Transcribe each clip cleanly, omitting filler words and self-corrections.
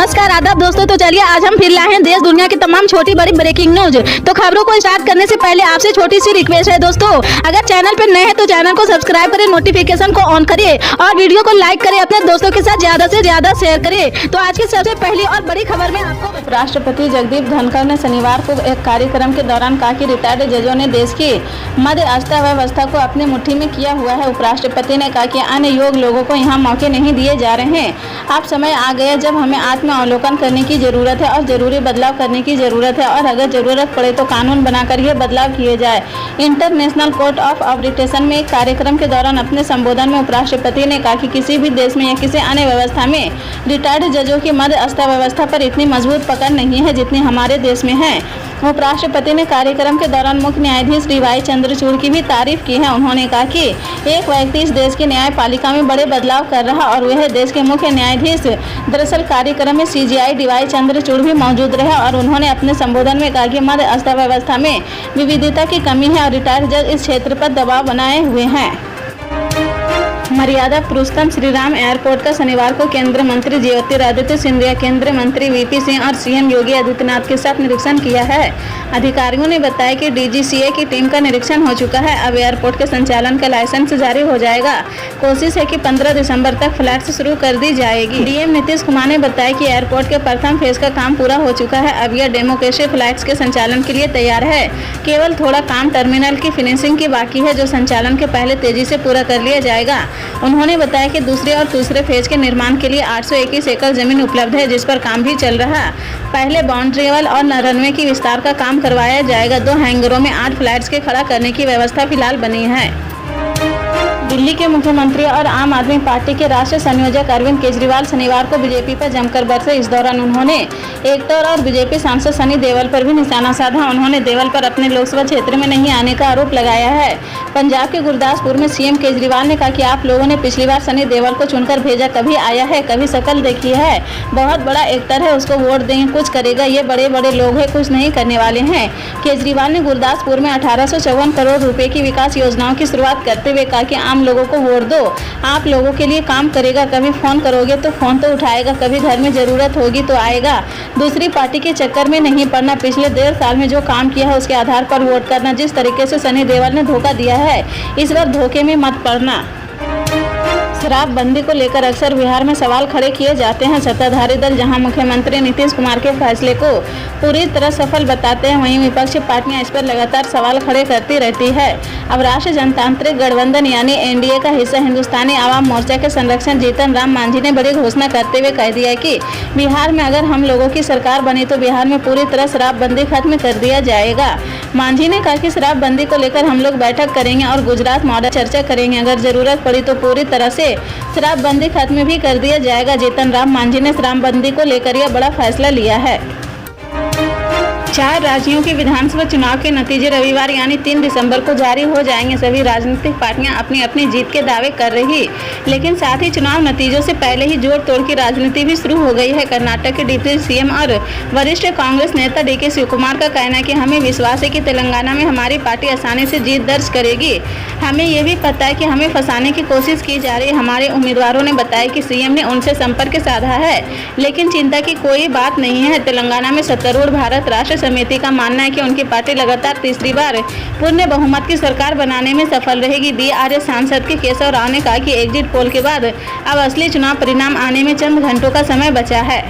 नमस्कार आदाब दोस्तों। तो चलिए आज हम फिर लाए हैं देश दुनिया की तमाम छोटी बड़ी ब्रेकिंग न्यूज। तो खबरों को स्टार्ट करने से पहले आपसे छोटी सी रिक्वेस्ट है दोस्तों, अगर चैनल पर नए हैं तो चैनल को सब्सक्राइब करें, नोटिफिकेशन को ऑन करिए और वीडियो को लाइक करें, अपने दोस्तों के साथ ज्यादा से ज्यादा शेयर करें। तो आज की सबसे पहली और बड़ी खबर में आपको राष्ट्रपति जगदीप धनखड़ ने शनिवार को एक कार्यक्रम के दौरान कहा कि रिटायर्ड जजों ने देश की मध्य अर्थव्यवस्था को अपनी मुट्ठी में किया हुआ है। उपराष्ट्रपति ने कहा कि अन्य योग्य लोगों को यहाँ मौके नहीं दिए जा रहे हैं। अब समय आ गया जब हमें आत्मावलोकन करने की जरूरत है और जरूरी बदलाव करने की जरूरत है, और अगर जरूरत पड़े तो कानून बनाकर ये बदलाव किए जाए। इंटरनेशनल कोर्ट ऑफ आर्बिट्रेशन में एक कार्यक्रम के दौरान अपने संबोधन में उपराष्ट्रपति ने कहा कि किसी भी देश में या किसी अन्य व्यवस्था में रिटायर्ड जजों की मध्य अर्थव्यवस्था पर इतनी मजबूत पकड़ नहीं है जितनी हमारे देश में है। उपराष्ट्रपति ने कार्यक्रम के दौरान मुख्य न्यायाधीश डीवाई चंद्रचूड़ की भी तारीफ की है। उन्होंने कहा कि एक व्यक्ति इस देश की न्यायपालिका में बड़े बदलाव कर रहा और वह देश के मुख्य न्यायाधीश। दरअसल कार्यक्रम में सीजीआई डीवाई चंद्रचूड़ भी मौजूद रहे और उन्होंने अपने संबोधन में कहा कि मध्य अर्थव्यवस्था में विविधता की कमी है और रिटायर्ड जज इस क्षेत्र पर दबाव बनाए हुए हैं। मर्यादा पुरुषोत्तम श्रीराम एयरपोर्ट का शनिवार को केंद्रीय मंत्री ज्योतिरादित्य सिंधिया, केंद्रीय मंत्री वीपी सिंह और सीएम योगी आदित्यनाथ के साथ निरीक्षण किया है। अधिकारियों ने बताया कि डीजीसीए की टीम का निरीक्षण हो चुका है। अब एयरपोर्ट के संचालन का लाइसेंस जारी हो जाएगा। कोशिश है कि 15 दिसंबर तक फ्लाइट शुरू कर दी जाएगी। डीएम नीतीश कुमार ने बताया कि एयरपोर्ट के प्रथम फेज का काम पूरा हो चुका है। अब यह डेमोक्रेसी फ्लाइट्स के संचालन के लिए तैयार है। केवल थोड़ा काम टर्मिनल की फिनिशिंग की बाकी है, जो संचालन के पहले तेजी से पूरा कर लिया जाएगा। उन्होंने बताया कि दूसरे और तीसरे फेज के निर्माण के लिए 821 एकड़ जमीन उपलब्ध है, जिस पर काम भी चल रहा है। पहले बाउंड्री वॉल और रनवे की विस्तार का काम करवाया जाएगा। 2 हैंगरों में 8 फ्लाइट्स के खड़ा करने की व्यवस्था फिलहाल बनी है। दिल्ली के मुख्यमंत्री और आम आदमी पार्टी के राष्ट्रीय संयोजक अरविंद केजरीवाल शनिवार को बीजेपी पर जमकर बरसे। इस दौरान उन्होंने एक्टर और बीजेपी सांसद सनी देओल पर भी निशाना साधा। उन्होंने देओल पर अपने लोकसभा क्षेत्र में नहीं आने का आरोप लगाया है। पंजाब के गुरदासपुर में सीएम केजरीवाल ने कहा कि आप लोगों ने पिछली बार सनी देओल को चुनकर भेजा, कभी आया है, कभी शक्ल देखी है। बहुत बड़ा एक्टर है, उसको वोट देंगे, कुछ करेगा। ये बड़े बड़े लोग हैं, कुछ नहीं करने वाले हैं। केजरीवाल ने गुरदासपुर में 1854 करोड़ रुपए की विकास योजनाओं की शुरुआत करते हुए कहा कि आम लोगों को वोट दो, आप लोगों के लिए काम करेगा। कभी फोन करोगे तो फोन तो उठाएगा, कभी घर में जरूरत होगी तो आएगा। दूसरी पार्टी के चक्कर में नहीं पड़ना। पिछले 1.5 साल में जो काम किया है उसके आधार पर वोट करना। जिस तरीके से सनी देओल ने धोखा दिया है, इस बार धोखे में मत पड़ना। शराबबंदी को लेकर अक्सर बिहार में सवाल खड़े किए जाते हैं। सत्ताधारी दल जहां मुख्यमंत्री नीतीश कुमार के फैसले को पूरी तरह सफल बताते हैं, वहीं विपक्षी पार्टियां इस पर लगातार सवाल खड़े करती रहती है। अब राष्ट्रीय जनतांत्रिक गठबंधन यानी एनडीए का हिस्सा हिंदुस्तानी आवाम मोर्चा के संरक्षक जीतन राम मांझी ने बड़ी घोषणा करते हुए कह दिया कि बिहार में अगर हम लोगों की सरकार बनी तो बिहार में पूरी तरह शराबबंदी खत्म कर दिया जाएगा। मांझी ने कहा कि शराबबंदी को लेकर हम लोग बैठक करेंगे और गुजरात मॉडल चर्चा करेंगे। अगर जरूरत पड़ी तो पूरी तरह से शराबबंदी खत्म भी कर दिया जाएगा। जीतन राम मांझी ने शराबबंदी को लेकर यह बड़ा फैसला लिया है। 4 राज्यों के विधानसभा चुनाव के नतीजे रविवार यानी 3 दिसंबर को जारी हो जाएंगे। सभी राजनीतिक पार्टियां अपनी अपनी जीत के दावे कर रही, लेकिन साथ ही चुनाव नतीजों से पहले ही जोड़ तोड़ की राजनीति भी शुरू हो गई है। कर्नाटक के डिप्टी सीएम और वरिष्ठ कांग्रेस नेता डीके शिवकुमार का कहना है कि हमें विश्वास है कि तेलंगाना में हमारी पार्टी आसानी से जीत दर्ज करेगी। हमें ये भी पता है कि हमें फंसाने की कोशिश की जा रही है। हमारे उम्मीदवारों ने बताया कि सीएम ने उनसे संपर्क साधा है, लेकिन चिंता की कोई बात नहीं है। तेलंगाना में सत्तारूढ़ भारत राष्ट्र समिति का मानना है कि उनकी पार्टी लगातार तीसरी बार पूर्ण बहुमत की सरकार बनाने में सफल रहेगी। बीआरएस सांसद के केशव राव ने कहा कि एग्जिट पोल के बाद अब असली चुनाव परिणाम आने में चंद घंटों का समय बचा है।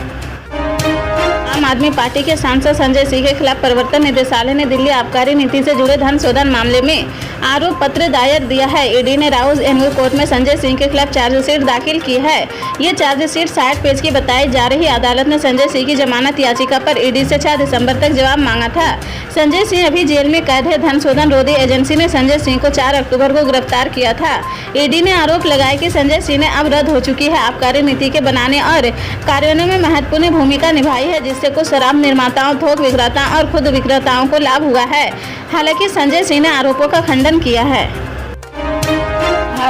आम आदमी पार्टी के सांसद संजय सिंह के खिलाफ प्रवर्तन निदेशालय ने दिल्ली आबकारी नीति से जुड़े धन शोधन मामले में आरोप पत्र दायर दिया है। ईडी ने राउस एवेन्यू कोर्ट में संजय सिंह के खिलाफ चार्जशीट दाखिल की है। ये चार्जशीट 60 पेज की बताई जा रही। अदालत ने संजय सिंह की जमानत याचिका पर ईडी से 6 दिसंबर तक जवाब मांगा था। संजय सिंह अभी जेल में कैद है। धन शोधन रोधी एजेंसी ने संजय सिंह को 4 अक्टूबर को गिरफ्तार किया था। ईडी ने आरोप लगाया कि संजय सिंह ने अब रद्द हो चुकी है आबकारी नीति के बनाने और कार्यान्वयन में महत्वपूर्ण भूमिका निभाई है, जिससे कुछ शराब निर्माताओं, थोक विक्रेताओं और खुद विक्रेताओं को लाभ हुआ है। हालांकि संजय सिंह ने आरोपों का खंडन किया है।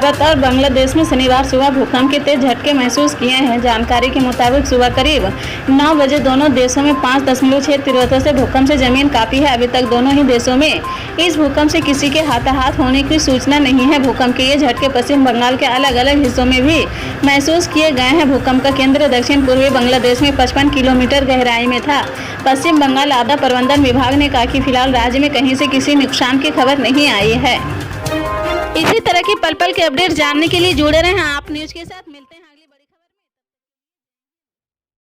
भारत और बांग्लादेश में शनिवार सुबह भूकंप के तेज झटके महसूस किए हैं। जानकारी के मुताबिक सुबह करीब 9 बजे दोनों देशों में 5.6 तीव्रता से भूकंप से जमीन कांपी है। अभी तक दोनों ही देशों में इस भूकंप से किसी के हाथाहाथ होने की सूचना नहीं है। भूकंप के ये झटके पश्चिम बंगाल के अलग अलग हिस्सों में भी महसूस किए गए हैं। भूकंप का केंद्र दक्षिण पूर्वी बांग्लादेश में 55 किलोमीटर गहराई में था। पश्चिम बंगाल आपदा प्रबंधन विभाग ने कहा कि फिलहाल राज्य में कहीं से किसी नुकसान की खबर नहीं आई है। इसी तरह की पल पल के अपडेट जानने के लिए जुड़े रहें आप न्यूज के साथ। मिलते हैं।